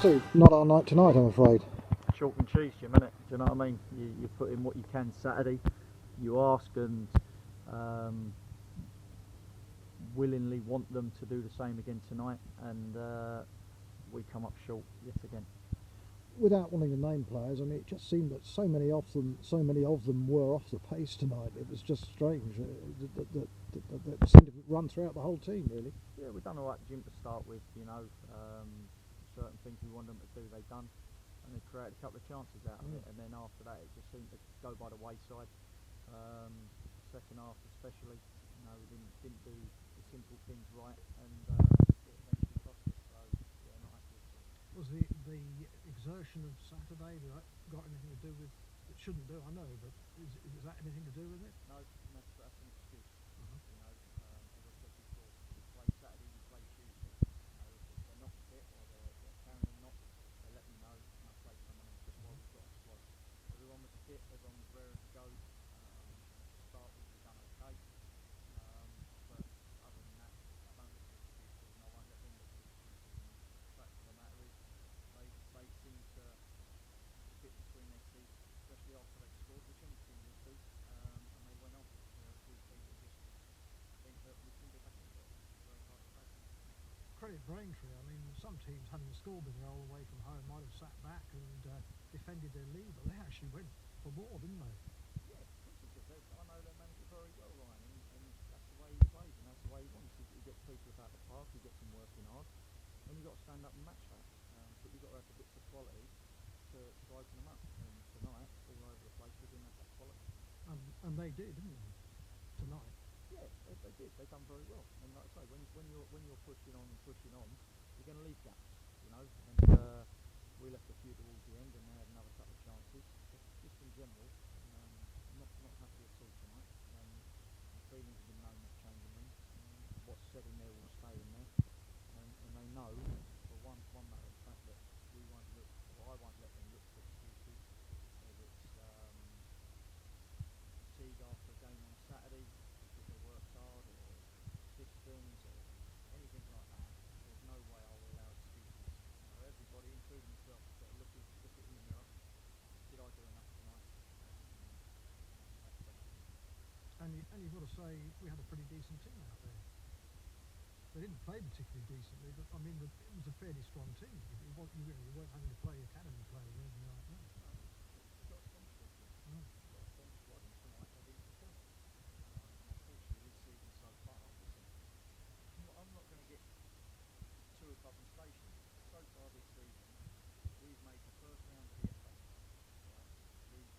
So, not our night tonight, I'm afraid. Chalk and cheese, Jim, innit? Do you know what I mean? You put in what you can Saturday, you ask and willingly want them to do the same again tonight, and we come up short yet again. Without wanting to name players, I mean, it just seemed that so many of them were off the pace tonight. It was just strange that seemed to run throughout the whole team, really. Yeah, we've done all right, Jim, to start with. Certain things we wanted them to do, they've done, and they created a couple of chances out of it. And then after that, it just seemed to go by the wayside. Second half, especially, we didn't do the simple things right, and it eventually cost us. So, yeah, not happy at all. Was the exertion of Saturday got anything to do with it? Shouldn't do, I know, but is that anything to do with it? No, that's an excuse. Uh-huh. As I said before, we play Saturday, we play Tuesday. If they're not fit or they're carrying a knock, they let me know and I'll play someone else. That's why we've got a squad. Everyone was fit, everyone was raring to go. To start with, we've done okay. But other than that, I don't look for excuses and I won't let them look for excuses. And the fact of the matter is, they seem to fit between their teeth, especially after they scored, which any team would do, and they went off. We people just think that we can get back into it. It's very hard to say. Credit Braintree. I mean, some teams having scored with their all away from home might have sat back and defended their lead, but they actually went for more, didn't they? Yeah, of course they did. I know their manager very well, Ryan, and that's the way he plays and that's the way he wants. He gets people about the park, he gets them working hard, and you've got to stand up and match that. But you've got to have the bits of quality to open them up. And tonight, all over the place, we didn't have that quality. And they did, didn't they? Tonight. Yeah, they did. They've done very well. And like I say, when you're pushing on, you're going to leave gaps, And we left a few towards the end, and they had another couple of chances. But just in general, not happy at all tonight. The feelings have been known in that changing room. What's said in there will stay in there, and they know for one matter of fact that we won't look, or I won't let them look for excuses. Whether it's fatigue after a game on a Saturday because they worked hard, or systems, or anything like that. There's no way I'll allow excuses. Everybody, including myself, has got to look it in the mirror. Did I do enough tonight? That's the question. And you've got to say we had a pretty decent team out there. They didn't play particularly decently, but I mean it was a fairly strong team. You weren't having to play academy players or anything like that. No, we've got a strong squad. We've got a strong squad, and tonight they didn't perform. And unfortunately, this season so far, listen, I'm not going to get too above my station. So far this season, we've made the first round of the FA Cup. Right? We've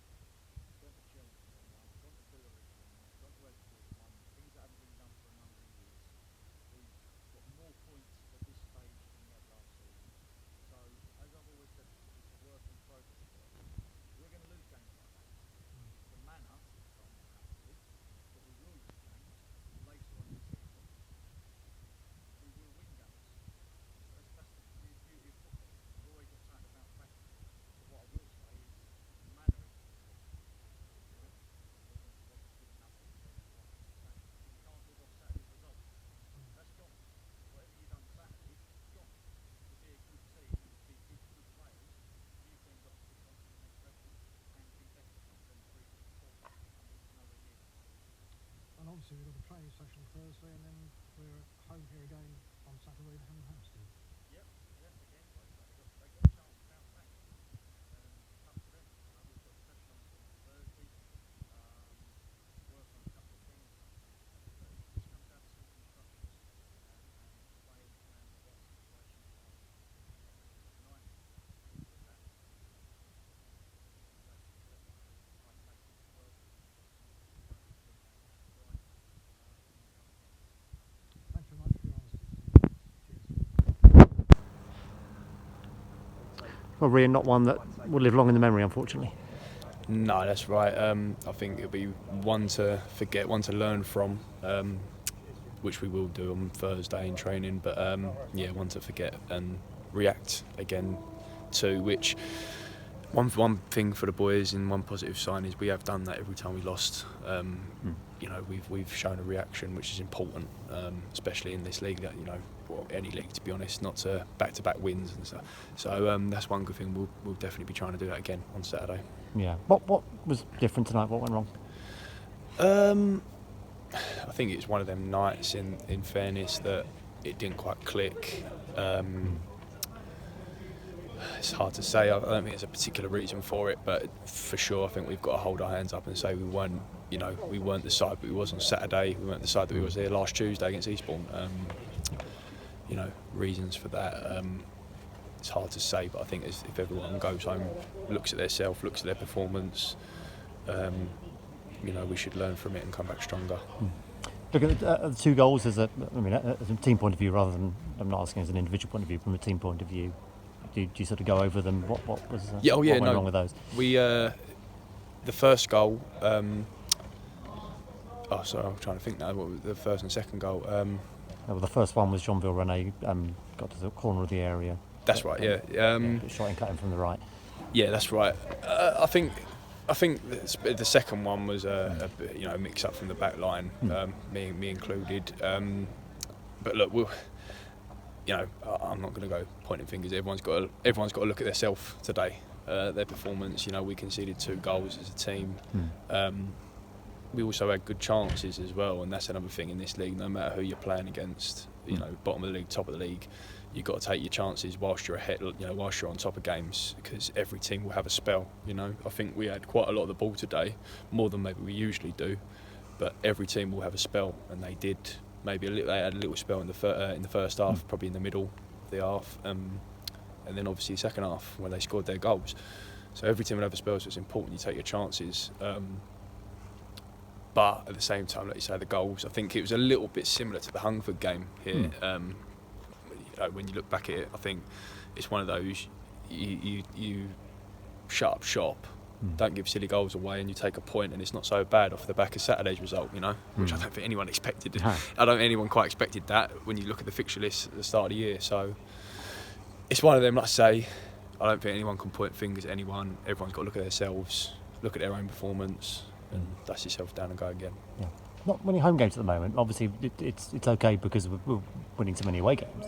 gone to Chelsea and won, gone to Villarreal and won, gone to Edgefield and won, things that haven't been done for a number of years. We've got more points at this stage than we had last season. So, as I've always said, it's a work in progress for us. We're going to lose games like that. The manner that I'm not happy with, but we will lose games later on in the season. We will win games. That's the beauty of football. We've always got something to bounce back from. But what I will say is the manner is right? They've given nothing. You can't live off Saturday's result. That's gone. Whatever you've done Saturday, gone. To be a good team, to be good players, you've then got to push on to the next level and be better than the previous performance. And we're nowhere near that. And obviously we've got a training session Thursday, and then we're home here again on Saturday to Hammerhamstead. Yep. Again, like I say, they got a chance to bounce back. It's up to them. We've got a session on Thursday. Work on a couple of things. It just comes down to simple instructions and playing and what situation are. Tonight, we did that. High tactics work. Don't let them down. That's right. And we go again. Thanks very much for your honesty. Cheers. Well, Rian, not one that will live long in the memory, unfortunately. No, that's right. I think it'll be one to forget, one to learn from, which we will do on Thursday in training. But one to forget and react again to, which One thing for the boys and one positive sign is we have done that every time we lost. You know, we've shown a reaction, which is important, especially in this league. That, you know, well, any league, to be honest, not to back-to-back wins and stuff. So that's one good thing. We'll definitely be trying to do that again on Saturday. Yeah. What was different tonight? What went wrong? I think it's one of them nights. In fairness, that it didn't quite click. It's hard to say. I don't think there's a particular reason for it, but for sure, I think we've got to hold our hands up and say we weren't the side that we was on Saturday. We weren't the side that we was there last Tuesday against Eastbourne. You know, reasons for that. It's hard to say, but I think if everyone goes home, looks at themselves, looks at their performance, you know, we should learn from it and come back stronger. Look at the 2 goals as a team point of view, rather than, I'm not asking as an individual point of view, from a team point of view. Do you sort of go over them? What was what went wrong with those? We the first goal. Sorry, I'm trying to think now. What was the first and second goal? Well, the first one was Jean-Ville René got to the corner of the area. That's right. Yeah. Shot and cut him from the right. Yeah, that's right. I think the second one was a mix up from the back line, me included. But look, I'm not going to go pointing fingers. Everyone's got to look at themselves today, their performance. You know, we conceded 2 goals as a team. We also had good chances as well, and that's another thing in this league. No matter who you're playing against, you know, bottom of the league, top of the league, you've got to take your chances whilst you're ahead. You know, whilst you're on top of games, because every team will have a spell. You know, I think we had quite a lot of the ball today, more than maybe we usually do, but every team will have a spell, and they did. Maybe they had a little spell in the first half, probably in the middle of the half, and then obviously second half when they scored their goals. So every team will have a spell, so it's important you take your chances. But at the same time, like you say, the goals, I think it was a little bit similar to the Hungerford game here. You know, when you look back at it, I think it's one of those you shut up shop. Don't give silly goals away, and you take a point, and it's not so bad off the back of Saturday's result, you know, which I don't think anyone expected. I don't think anyone quite expected that when you look at the fixture list at the start of the year. So it's one of them, like I say, I don't think anyone can point fingers at anyone. Everyone's got to look at themselves, look at their own performance, and dust yourself down and go again. Yeah. Not winning home games at the moment. Obviously, it's okay because we're winning so many away games.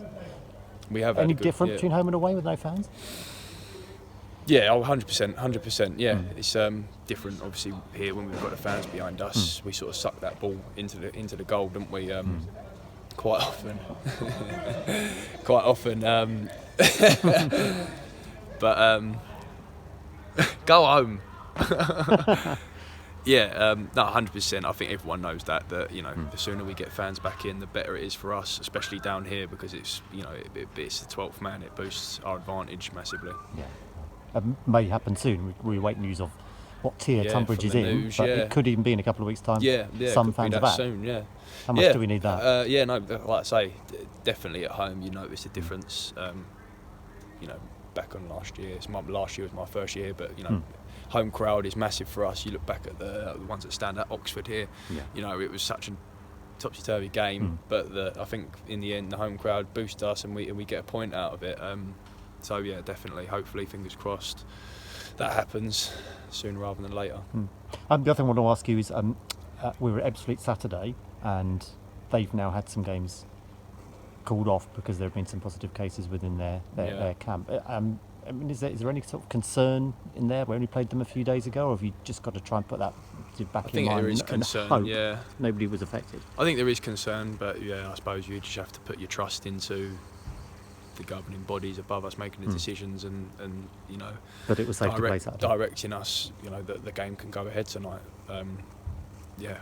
We have any different between home and away with no fans? Yeah, 100%. Yeah, it's different. Obviously, here when we've got the fans behind us, we sort of suck that ball into the goal, don't we? Quite often. But go home. Yeah, no, 100%. I think everyone knows that you know, the sooner we get fans back in, the better it is for us, especially down here, because it's, you know, it's the 12th man. It boosts our advantage massively. Yeah. May happen soon. We wait news of what tier Tonbridge is in, but it could even be in a couple of weeks' time. Yeah, some fans are back. Soon, yeah. How much do we need that? Like I say, definitely at home you notice a difference. You know, back on last year. Last year was my first year, but you know, home crowd is massive for us. You look back at the ones that stand at Oxford here. Yeah. You know, it was such a topsy-turvy game, but I think in the end the home crowd boost us and we get a point out of it. So yeah, definitely. Hopefully, fingers crossed, that happens sooner rather than later. The other thing I want to ask you is, we were at Ebbsfleet Saturday, and they've now had some games called off because there have been some positive cases within their camp. I mean, is there any sort of concern in there? We only played them a few days ago, or have you just got to try and put that back in mind? I think there is concern. Hope nobody was affected. I think there is concern, but yeah, I suppose you just have to put your trust into the governing bodies above us making the decisions and you know, but it was safe to play Saturday, directing us, you know, that the game can go ahead tonight. Yeah,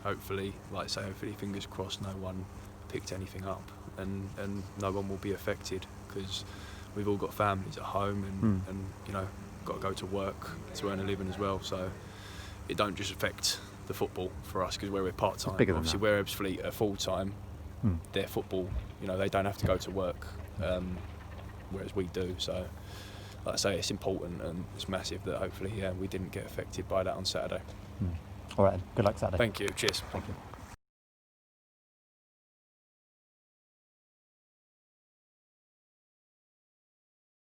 hopefully, like I say, fingers crossed, no one picked anything up and no one will be affected, because we've all got families at home and you know, got to go to work to earn a living as well, so it don't just affect the football for us because we're part-time. Obviously, where Ebbsfleet are full-time, their football, you know, they don't have to go to work, whereas we do. So, like I say, it's important and it's massive that hopefully, we didn't get affected by that on Saturday. All right, good luck Saturday. Thank you. Cheers. Thank you.